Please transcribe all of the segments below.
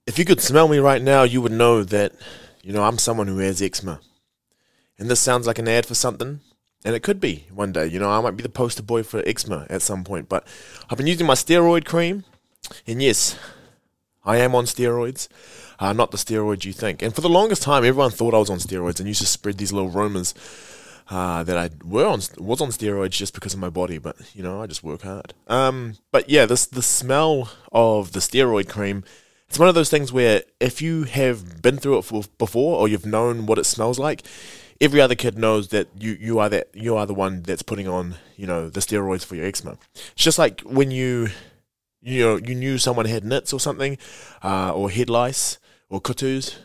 If you could smell me right now, you would know that, I'm someone who has eczema. And this sounds like an ad for something, and it could be one day. I might be the poster boy for eczema at some point, but I've been using my steroid cream, and yes, I am on steroids. Not the steroids you think. And for the longest time, everyone thought I was on steroids and used to spread these little rumors that I was on steroids just because of my body, but I just work hard. But yeah, the smell of the steroid cream, it's one of those things where if you have been through it before, or you've known what it smells like, every other kid knows that you are the one that's putting on the steroids for your eczema. It's just like when you knew someone had nits or something, or head lice or kutus.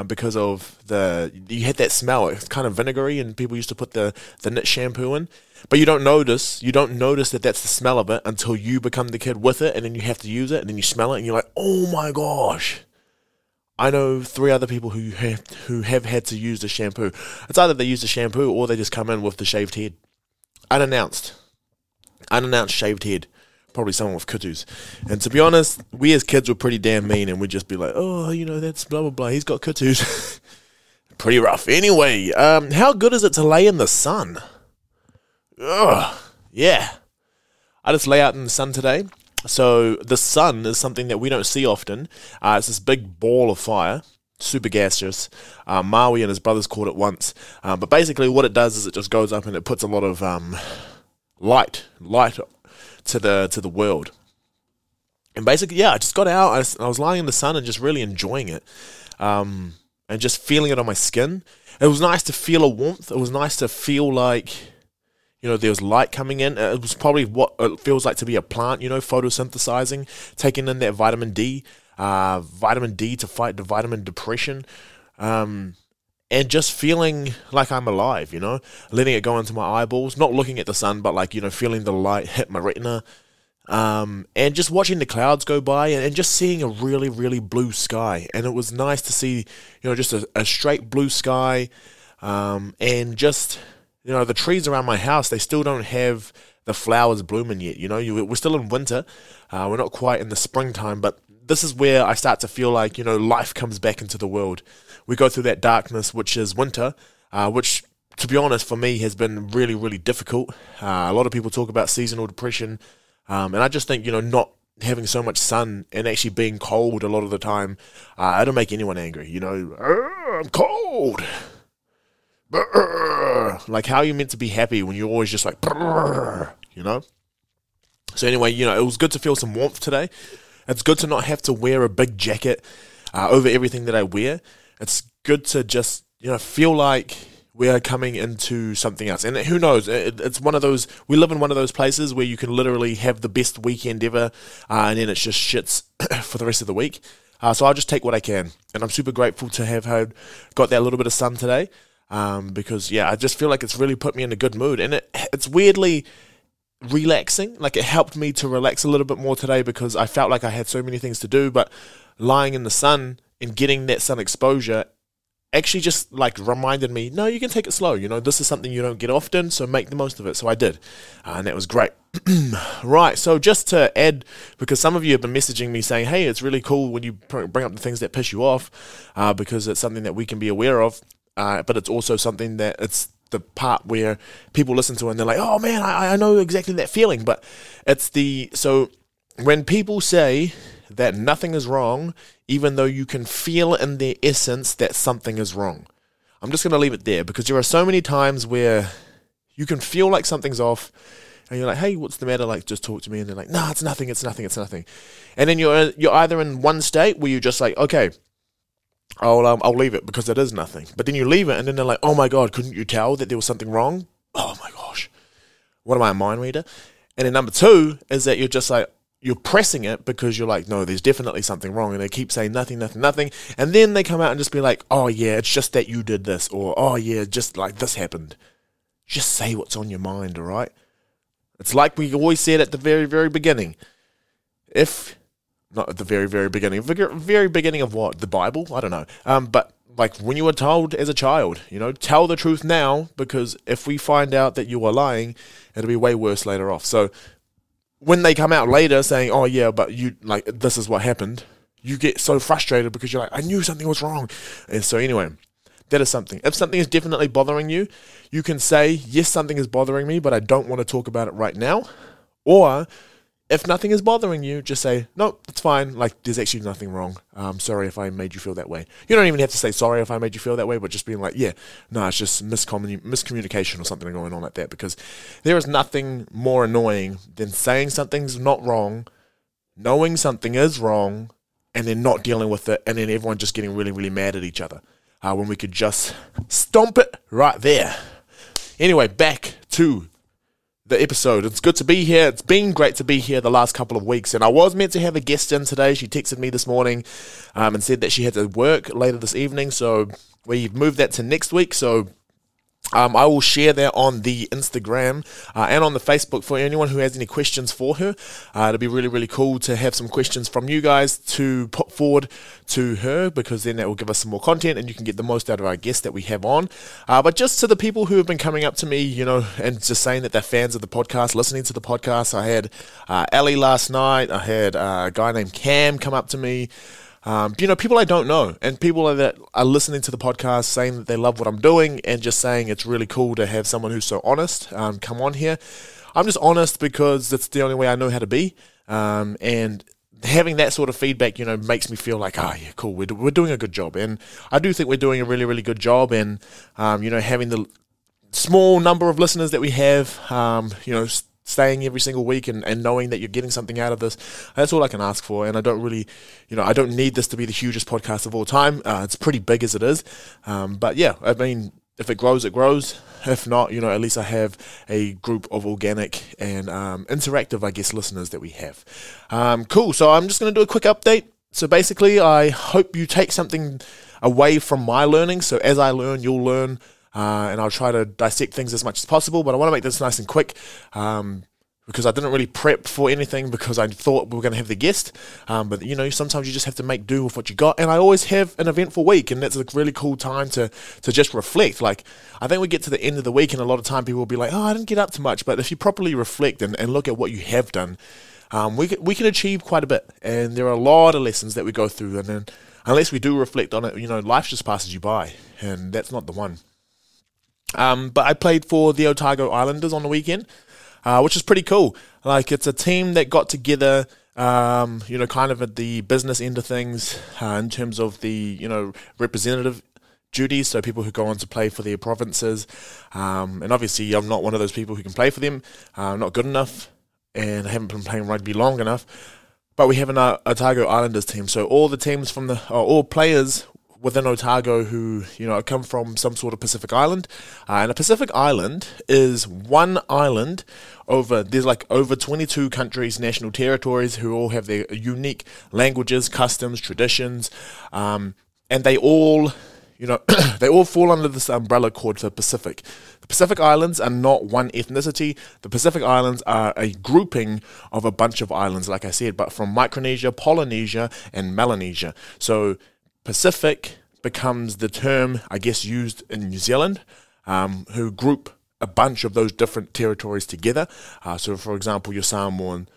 Because of you had that smell. It's kind of vinegary, and people used to put the nit shampoo in. But you don't notice that that's the smell of it until you become the kid with it, and then you have to use it, and then you smell it, and you're like, oh my gosh. I know 3 other people who have had to use the shampoo. It's either they use the shampoo or they just come in with the shaved head. Unannounced shaved head. Probably someone with kutus. And to be honest, we as kids were pretty damn mean, and we'd just be like, oh, that's blah, blah, blah, he's got kutus. Pretty rough. Anyway, how good is it to lay in the sun? Ugh, yeah. I just lay out in the sun today. So the sun is something that we don't see often. It's this big ball of fire, super gaseous. Maui and his brothers caught it once. But basically what it does is it just goes up and it puts a lot of light to the world. And basically, yeah, I just got out. I was lying in the sun and just really enjoying it, and just feeling it on my skin. It was nice to feel a warmth. It was nice to feel like, there was light coming in. It was probably what it feels like to be a plant, photosynthesizing, taking in that vitamin D to fight the vitamin depression, and just feeling like I'm alive, letting it go into my eyeballs, not looking at the sun, but feeling the light hit my retina, and just watching the clouds go by and just seeing a really, really blue sky. And it was nice to see, just a straight blue sky, and just, the trees around my house, they still don't have the flowers blooming yet, we're still in winter, we're not quite in the springtime, but this is where I start to feel like, life comes back into the world. We go through that darkness, which is winter, which, to be honest, for me has been really, really difficult. A lot of people talk about seasonal depression, and I just think, not having so much sun and actually being cold a lot of the time, it'll make anyone angry, I'm cold. Like, how are you meant to be happy when you're always just like, So anyway, it was good to feel some warmth today. It's good to not have to wear a big jacket over everything that I wear. It's good to just, feel like we are coming into something else. And who knows, it's one of those, we live in one of those places where you can literally have the best weekend ever, and then it's just shits for the rest of the week. So I'll just take what I can. And I'm super grateful to have got that little bit of sun today, because, yeah, I just feel like it's really put me in a good mood. And it's weirdly relaxing. Like, it helped me to relax a little bit more today because I felt like I had so many things to do, but lying in the sun and getting that sun exposure actually just reminded me, no, you can take it slow. This is something you don't get often, so make the most of it. So I did, and that was great. Right, so just to add, because some of you have been messaging me saying, hey, it's really cool when you bring up the things that piss you off, because it's something that we can be aware of, but it's also something that it's the part where people listen to it and they're like, oh man, I know exactly that feeling. But so when people say that nothing is wrong, even though you can feel in their essence that something is wrong, I'm just going to leave it there, because there are so many times where you can feel like something's off and you're like, hey, what's the matter? Just talk to me. And they're like, no, it's nothing. And then you're either in one state where you're just like, okay, I'll leave it because it is nothing. But then you leave it and then they're like, oh my God, couldn't you tell that there was something wrong? Oh my gosh. What am I, a mind reader? And then number 2 is that you're just like, you're pressing it because you're like, no, there's definitely something wrong. And they keep saying nothing. And then they come out and just be like, oh yeah, it's just that you did this. Or, oh yeah, just like this happened. Just say what's on your mind, all right? It's like we always said at the very, very beginning. Not at the very, very beginning. Very beginning of what? The Bible? I don't know. But when you were told as a child, tell the truth now, because if we find out that you are lying, it'll be way worse later off. So when they come out later saying, oh yeah, but this is what happened, you get so frustrated because you're like, I knew something was wrong. And so anyway, that is something. If something is definitely bothering you, you can say, yes, something is bothering me, but I don't want to talk about it right now. Or if nothing is bothering you, just say, no, it's fine. Like, there's actually nothing wrong. Sorry if I made you feel that way. You don't even have to say sorry if I made you feel that way, but just being like, yeah, no, it's just miscommunication or something going on like that. Because there is nothing more annoying than saying something's not wrong, knowing something is wrong, and then not dealing with it, and then everyone just getting really, really mad at each other. When we could just stomp it right there. Anyway, back to the episode. It's good to be here. It's been great to be here the last couple of weeks, and I was meant to have a guest in today. She texted me this morning and said that she had to work later this evening, so we've moved that to next week. So I will share that on the Instagram and on the Facebook for anyone who has any questions for her. It'd be really, really cool to have some questions from you guys to put forward to her, because then that will give us some more content and you can get the most out of our guests that we have on. But just to the people who have been coming up to me, you know, and just saying that they're fans of the podcast, listening to the podcast. I had Ali last night. I had a guy named Cam come up to me. You know, people I don't know, and people that are listening to the podcast saying that they love what I'm doing, and just saying it's really cool to have someone who's so honest come on here. I'm just honest because that's the only way I know how to be, and having that sort of feedback, you know, makes me feel like, yeah, cool, we're doing a good job, and I do think we're doing a really, really good job, and you know, having the small number of listeners that we have, you know, staying every single week and knowing that you're getting something out of this, that's all I can ask for. And I don't really, you know, I don't need this to be the hugest podcast of all time. It's pretty big as it is. But yeah, I mean, if it grows, it grows. If not, you know, at least I have a group of organic and interactive, I guess, listeners that we have. Cool. So I'm just going to do a quick update. So basically, I hope you take something away from my learning. So as I learn, you'll learn. And I'll try to dissect things as much as possible, but I want to make this nice and quick because I didn't really prep for anything because I thought we were going to have the guest. But, you know, sometimes you just have to make do with what you got. And I always have an eventful week, and that's a really cool time to just reflect. Like, I think we get to the end of the week, and a lot of time people will be like, I didn't get up to much. But if you properly reflect and look at what you have done, we can achieve quite a bit. And there are a lot of lessons that we go through. And then unless we do reflect on it, you know, life just passes you by. And that's not the one. But I played for the Otago Islanders on the weekend, which is pretty cool. Like, it's a team that got together, you know, kind of at the business end of things, in terms of the, you know, representative duties, so people who go on to play for their provinces. And obviously I'm not one of those people who can play for them. I'm not good enough, and I haven't been playing rugby long enough. But we have an Otago Islanders team, so all the teams from all players within Otago who, you know, come from some sort of Pacific island. And a Pacific island is one island there's like over 22 countries, national territories, who all have their unique languages, customs, traditions, and they all, you know, they all fall under this umbrella called the Pacific. The Pacific Islands are not one ethnicity. The Pacific Islands are a grouping of a bunch of islands, like I said, but from Micronesia, Polynesia, and Melanesia. So Pacific becomes the term, I guess, used in New Zealand, who group a bunch of those different territories together. So, for example, your Samoan,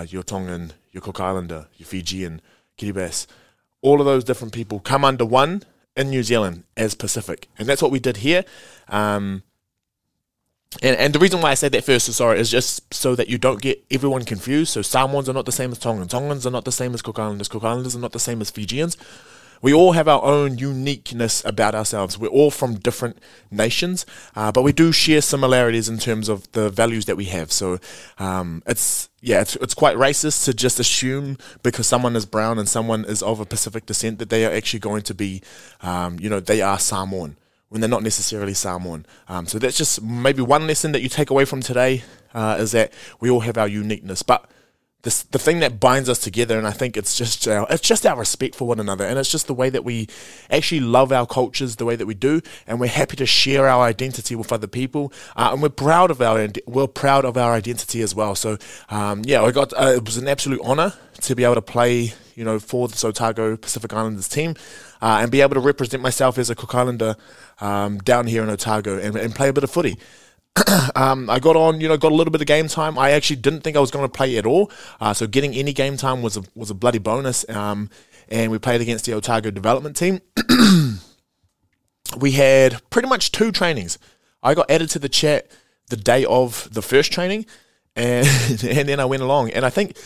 your Tongan, your Cook Islander, your Fijian, Kiribati, all of those different people come under one in New Zealand as Pacific. And that's what we did here. And the reason why I say that first, is just so that you don't get everyone confused. So Samoans are not the same as Tongans. Tongans are not the same as Cook Islanders. Cook Islanders are not the same as Fijians. We all have our own uniqueness about ourselves. We're all from different nations, but we do share similarities in terms of the values that we have. So it's quite racist to just assume because someone is brown and someone is of a Pacific descent that they are actually going to be, you know, they are Samoan, when they're not necessarily Samoan. So that's just maybe one lesson that you take away from today, is that we all have our uniqueness. But the thing that binds us together, and I think it's just our respect for one another, and it's just the way that we actually love our cultures, the way that we do, and we're happy to share our identity with other people, and we're proud of our identity as well. So it was an absolute honor to be able to play, you know, for the Otago Pacific Islanders team, and be able to represent myself as a Cook Islander down here in Otago and play a bit of footy. I got a little bit of game time. I actually didn't think I was going to play at all. So getting any game time was a bloody bonus. and we played against the Otago development team. We had pretty much 2 trainings. I got added to the chat the day of the first training, and then I went along. And I think,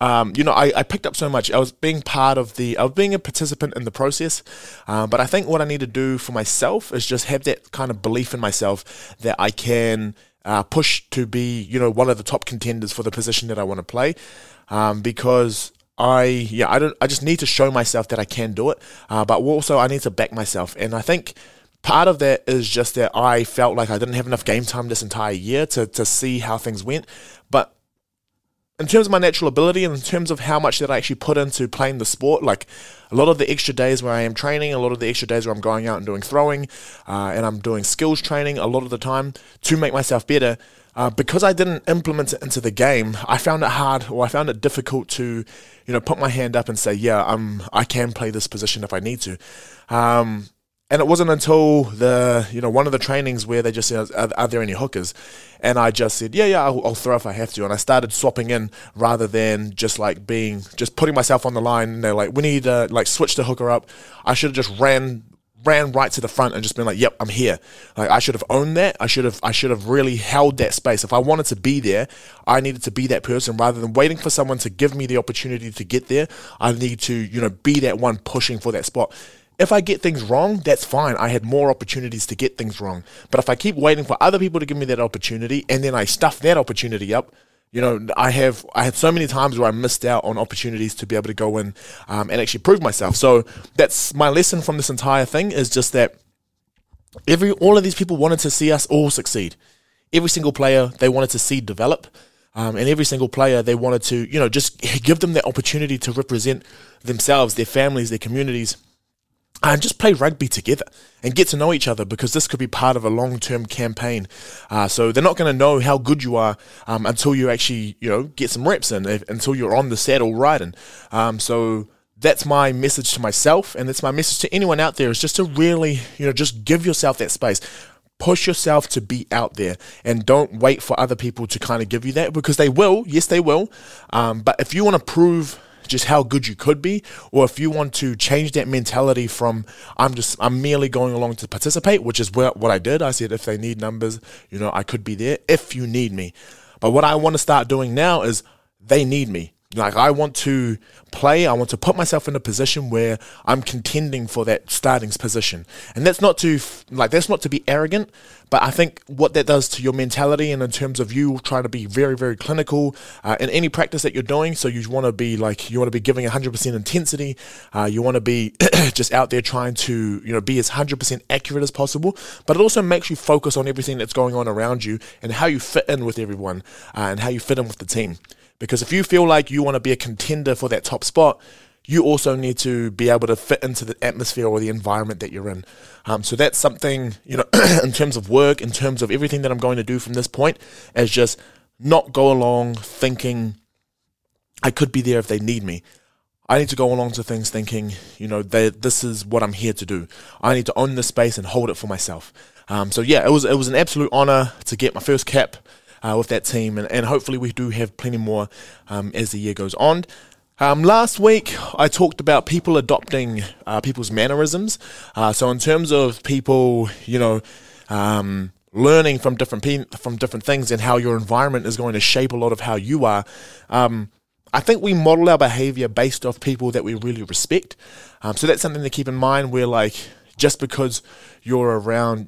I picked up so much. I was being a participant in the process. But I think what I need to do for myself is just have that kind of belief in myself that I can push to be, one of the top contenders for the position that I want to play. Because I just need to show myself that I can do it. But also I need to back myself. And I think part of that is just that I felt like I didn't have enough game time this entire year to see how things went. But in terms of my natural ability and in terms of how much that I actually put into playing the sport, like a lot of the extra days where I am training, a lot of the extra days where I'm going out and doing throwing, and I'm doing skills training a lot of the time to make myself better, because I didn't implement it into the game, I found it hard, or I found it difficult to, put my hand up and say, yeah, I can play this position if I need to. And it wasn't until one of the trainings where they just said, are there any hookers? And I just said, yeah, I'll throw if I have to. And I started swapping in rather than just putting myself on the line. And they're like, we need to switch the hooker up. I should have just ran right to the front and just been like, yep, I'm here. Like, I should have owned that. I should have really held that space. If I wanted to be there, I needed to be that person rather than waiting for someone to give me the opportunity to get there. I need to, be that one pushing for that spot. If I get things wrong, that's fine. I had more opportunities to get things wrong. But if I keep waiting for other people to give me that opportunity and then I stuff that opportunity up, I had so many times where I missed out on opportunities to be able to go in and actually prove myself. So that's my lesson from this entire thing, is just that all of these people wanted to see us all succeed. Every single player they wanted to see develop. And every single player they wanted to, just give them the opportunity to represent themselves, their families, their communities, and just play rugby together and get to know each other, because this could be part of a long-term campaign. So they're not going to know how good you are until you actually, get some reps in, until you're on the saddle riding. So that's my message to myself, and that's my message to anyone out there, is just to really, just give yourself that space. Push yourself to be out there, and don't wait for other people to kind of give you that, because they will. Yes, they will. But if you want to prove just how good you could be, or if you want to change that mentality from I'm merely going along to participate, which is what I did. I said, if they need numbers, I could be there if you need me. But what I want to start doing now is they need me. Like, I want to play, I want to put myself in a position where I'm contending for that starting position. And that's not to be arrogant, but I think what that does to your mentality, and in terms of you trying to be very, very clinical in any practice that you're doing. So you want to be giving 100% intensity. You want to be just out there trying to, be as 100% accurate as possible. But it also makes you focus on everything that's going on around you and how you fit in with everyone and how you fit in with the team. Because if you feel like you want to be a contender for that top spot, you also need to be able to fit into the atmosphere or the environment that you're in. So that's something, in terms of work, in terms of everything that I'm going to do from this point, is just not go along thinking I could be there if they need me. I need to go along to things thinking, this is what I'm here to do. I need to own this space and hold it for myself. So yeah, it was an absolute honor to get my first cap with that team, and hopefully we do have plenty more as the year goes on. Last week I talked about people adopting people's mannerisms. So in terms of people, learning from different things and how your environment is going to shape a lot of how you are. I think we model our behavior based off people that we really respect. So that's something to keep in mind, where just because you're around,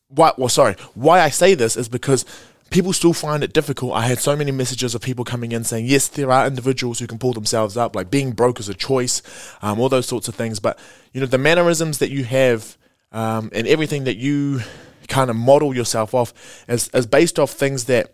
why I say this is because people still find it difficult. I had so many messages of people coming in saying, yes, there are individuals who can pull themselves up, like being broke is a choice, all those sorts of things. But, the mannerisms that you have and everything that you kind of model yourself off is based off things that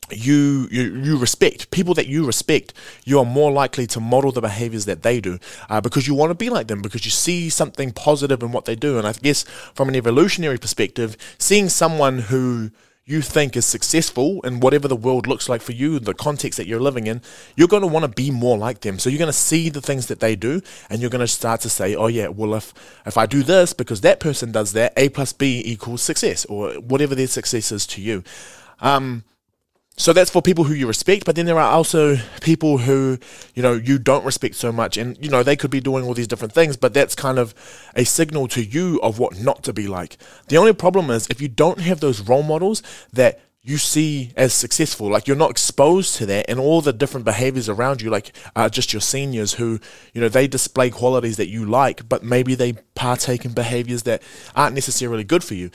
you respect. People that you respect, you are more likely to model the behaviors that they do, because you want to be like them, because you see something positive in what they do. And I guess from an evolutionary perspective, seeing someone who you think is successful in whatever the world looks like for you, the context that you're living in, you're going to want to be more like them. So you're going to see the things that they do, and you're going to start to say, oh yeah, well, if I do this because that person does that, A plus B equals success, or whatever their success is to you. So that's for people who you respect, but then there are also people who, you don't respect so much, and, they could be doing all these different things, but that's kind of a signal to you of what not to be like. The only problem is if you don't have those role models that you see as successful, like you're not exposed to that and all the different behaviors around you, like just your seniors who, they display qualities that you like, but maybe they partake in behaviors that aren't necessarily good for you.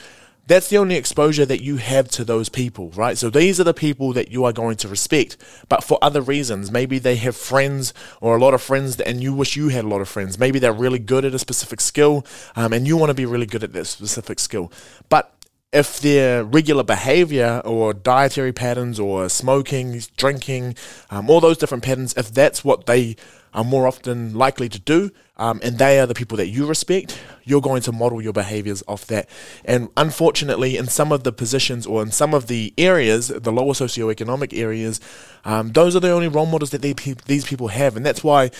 That's the only exposure that you have to those people, right? So these are the people that you are going to respect, but for other reasons. Maybe they have friends or a lot of friends, and you wish you had a lot of friends. Maybe they're really good at a specific skill, and you want to be really good at that specific skill. But if their regular behavior or dietary patterns or smoking, drinking, all those different patterns, if that's what they are more often likely to do, and they are the people that you respect, you're going to model your behaviors off that. And unfortunately, in some of the positions or in some of the areas, the lower socioeconomic areas, those are the only role models that these people have. And that's why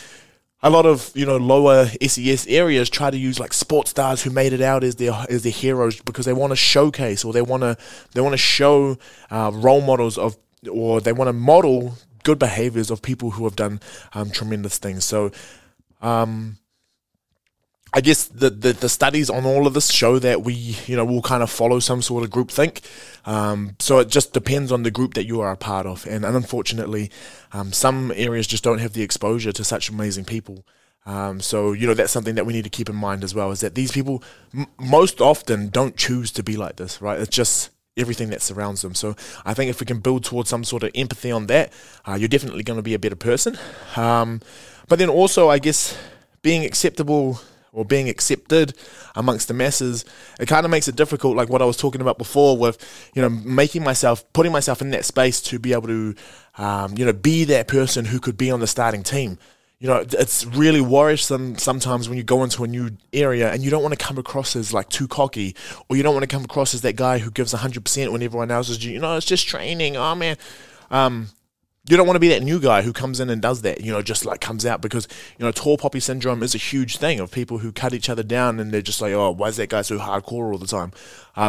a lot of lower SES areas try to use like sports stars who made it out as their heroes, because they want to showcase, or they want to show role models of, or they want to model good behaviors of people who have done tremendous things. So I guess the studies on all of this show that we'll kind of follow some sort of group think. So it just depends on the group that you are a part of. And unfortunately, some areas just don't have the exposure to such amazing people. So that's something that we need to keep in mind as well, is that these people most often don't choose to be like this, right? It's just everything that surrounds them. So I think if we can build towards some sort of empathy on that, you're definitely going to be a better person. But then also, I guess, being acceptable or being accepted amongst the masses, it kind of makes it difficult, like what I was talking about before with, putting myself in that space to be able to, be that person who could be on the starting team. It's really worrisome sometimes when you go into a new area and you don't want to come across as like too cocky, or you don't want to come across as that guy who gives 100% when everyone else is, it's just training. Oh man. You don't want to be that new guy who comes in and does that, just like comes out, because, tall poppy syndrome is a huge thing of people who cut each other down, and they're just like, oh, why is that guy so hardcore all the time?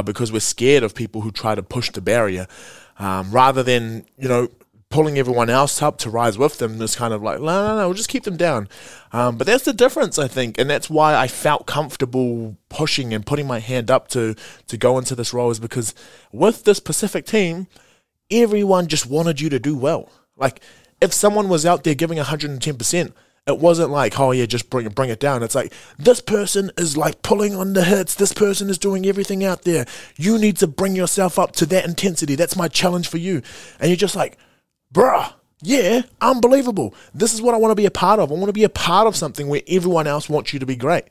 Because we're scared of people who try to push the barrier, rather than, pulling everyone else up to rise with them. It's kind of like, no, we'll just keep them down. But that's the difference, I think, and that's why I felt comfortable pushing and putting my hand up to go into this role, is because with this Pacific team, everyone just wanted you to do well. Like, if someone was out there giving 110%, it wasn't like, oh yeah, just bring it down. It's like, this person is like pulling on the hits. This person is doing everything out there. You need to bring yourself up to that intensity. That's my challenge for you. And you're just like, bruh, yeah, unbelievable. This is what I want to be a part of. I want to be a part of something where everyone else wants you to be great.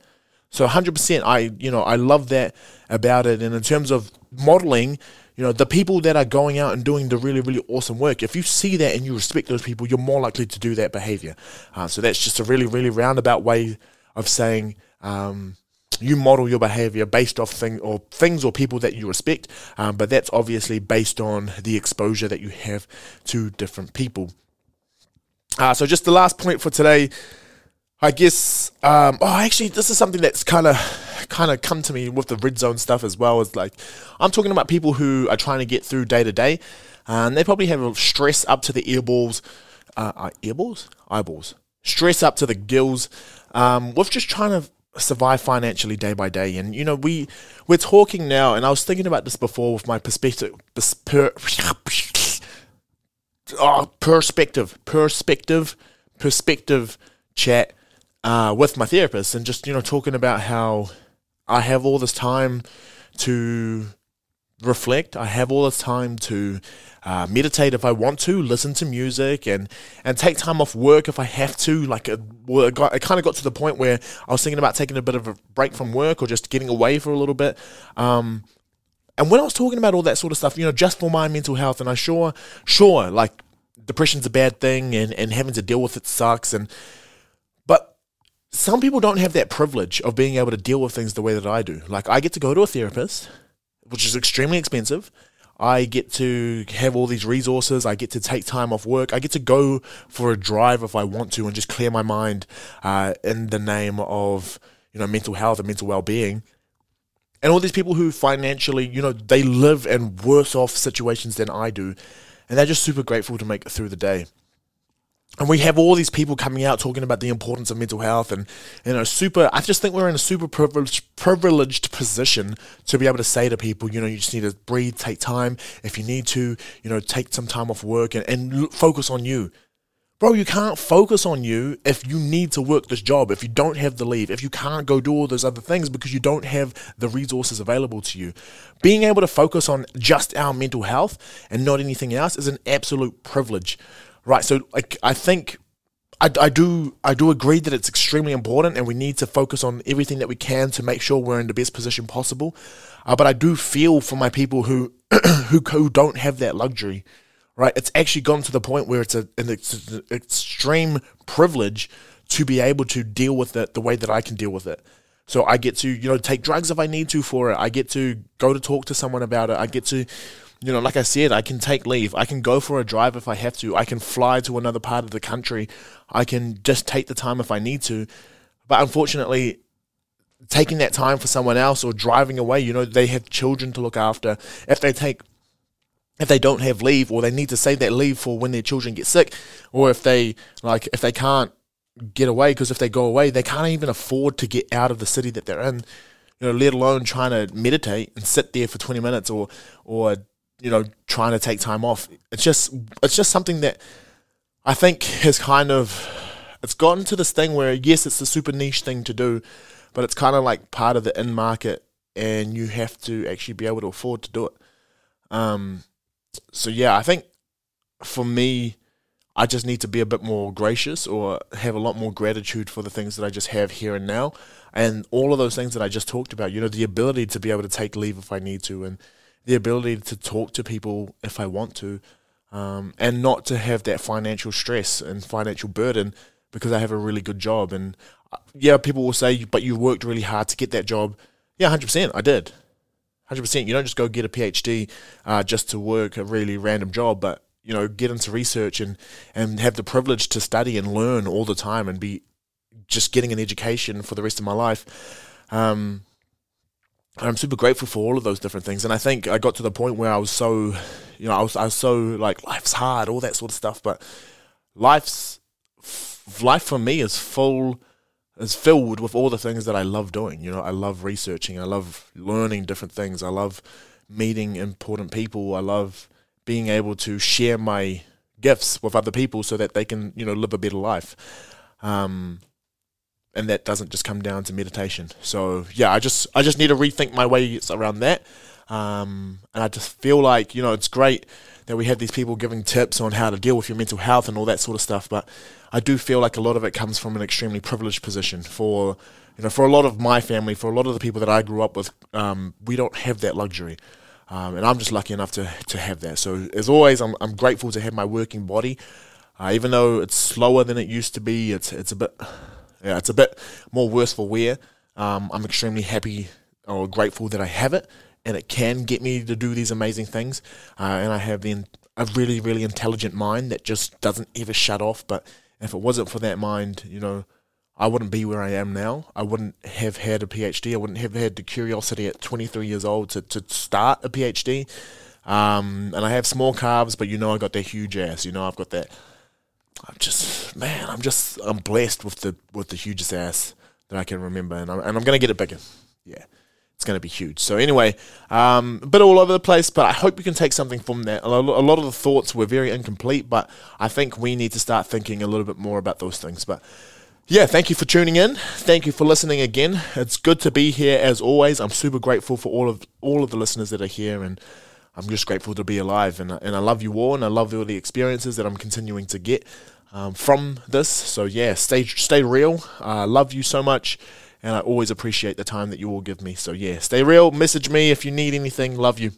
So 100%, I love that about it. And in terms of modeling, the people that are going out and doing the really, really awesome work, if you see that and you respect those people, you're more likely to do that behavior. So that's just a really, really roundabout way of saying you model your behavior based off things or people that you respect, but that's obviously based on the exposure that you have to different people. So just the last point for today, I guess, actually, this is something that's kind of come to me with the red zone stuff as well. Is like, I'm talking about people who are trying to get through day to day, and they probably have stress up to the eyeballs, stress up to the gills, with just trying to survive financially day by day. And we're talking now, and I was thinking about this before with my perspective chat with my therapist, and just talking about how I have all this time to reflect. I have all this time to meditate if I want to, listen to music, and take time off work if I have to. Like, it kind of got to the point where I was thinking about taking a bit of a break from work, or just getting away for a little bit. And when I was talking about all that sort of stuff, just for my mental health, and I sure, like, depression's a bad thing, and having to deal with it sucks, but some people don't have that privilege of being able to deal with things the way that I do. Like, I get to go to a therapist, which is extremely expensive. I get to have all these resources. I get to take time off work. I get to go for a drive if I want to and just clear my mind in the name of, mental health and mental well-being. And all these people who financially, they live in worse off situations than I do. and they're just super grateful to make it through the day. And we have all these people coming out talking about the importance of mental health, and I just think we're in a super privileged position to be able to say to people, you just need to breathe, take time. If you need to, take some time off work and focus on you. Bro, you can't focus on you if you need to work this job, if you don't have the leave, if you can't go do all those other things because you don't have the resources available to you. Being able to focus on just our mental health and not anything else is an absolute privilege, right? So I think I do agree that it's extremely important, and we need to focus on everything that we can to make sure we're in the best position possible. But I do feel for my people who who don't have that luxury. Right, it's actually gone to the point where it's an extreme privilege to be able to deal with it the way that I can deal with it. So I get to, take drugs if I need to for it. I get to go to talk to someone about it. I get to, like I said, I can take leave. I can go for a drive if I have to. I can fly to another part of the country. I can just take the time if I need to. But unfortunately, taking that time for someone else or driving away, they have children to look after. If they don't have leave, or they need to save that leave for when their children get sick, or if they can't get away, because if they go away, they can't even afford to get out of the city that they're in, let alone trying to meditate and sit there for 20 minutes or trying to take time off. It's just something that I think has it's gotten to this thing where, yes, it's a super niche thing to do, but it's kind of like part of the in market, and you have to actually be able to afford to do it. So yeah, I think for me, I just need to be a bit more gracious, or have a lot more gratitude for the things that I just have here and now. And all of those things that I just talked about, the ability to be able to take leave if I need to, and the ability to talk to people if I want to, and not to have that financial stress and financial burden because I have a really good job. And yeah, people will say, but you worked really hard to get that job. Yeah, 100%, I did. 100%. You don't just go get a PhD just to work a really random job, but get into research and have the privilege to study and learn all the time and be just getting an education for the rest of my life. I'm super grateful for all of those different things, and I think I got to the point where I was so, I was so like, life's hard, all that sort of stuff, but life for me is filled with all the things that I love doing. I love researching. I love learning different things. I love meeting important people. I love being able to share my gifts with other people so that they can, live a better life. And that doesn't just come down to meditation. So yeah, I just need to rethink my ways around that. And I just feel like, it's great that we have these people giving tips on how to deal with your mental health and all that sort of stuff, but I do feel like a lot of it comes from an extremely privileged position. For a lot of my family, for a lot of the people that I grew up with, we don't have that luxury, and I'm just lucky enough to have that. So as always, I'm grateful to have my working body, even though it's slower than it used to be. It's a bit more worse for wear. I'm extremely happy or grateful that I have it, and it can get me to do these amazing things. And I have a really, really intelligent mind that just doesn't ever shut off. But if it wasn't for that mind, I wouldn't be where I am now. I wouldn't have had a PhD. I wouldn't have had the curiosity at 23 years old to start a PhD. And I have small calves, but I got that huge ass. I've got that. I'm blessed with the hugest ass that I can remember, and I'm gonna get it bigger. Yeah. It's going to be huge. So anyway, a bit all over the place, but I hope you can take something from that. A lot of the thoughts were very incomplete, but I think we need to start thinking a little bit more about those things. But yeah, thank you for tuning in. Thank you for listening again. It's good to be here as always. I'm super grateful for all of the listeners that are here, and I'm just grateful to be alive. And I love you all, and I love all the experiences that I'm continuing to get from this. So yeah, stay real. I love you so much. And I always appreciate the time that you all give me. So yeah, stay real. Message me if you need anything. Love you.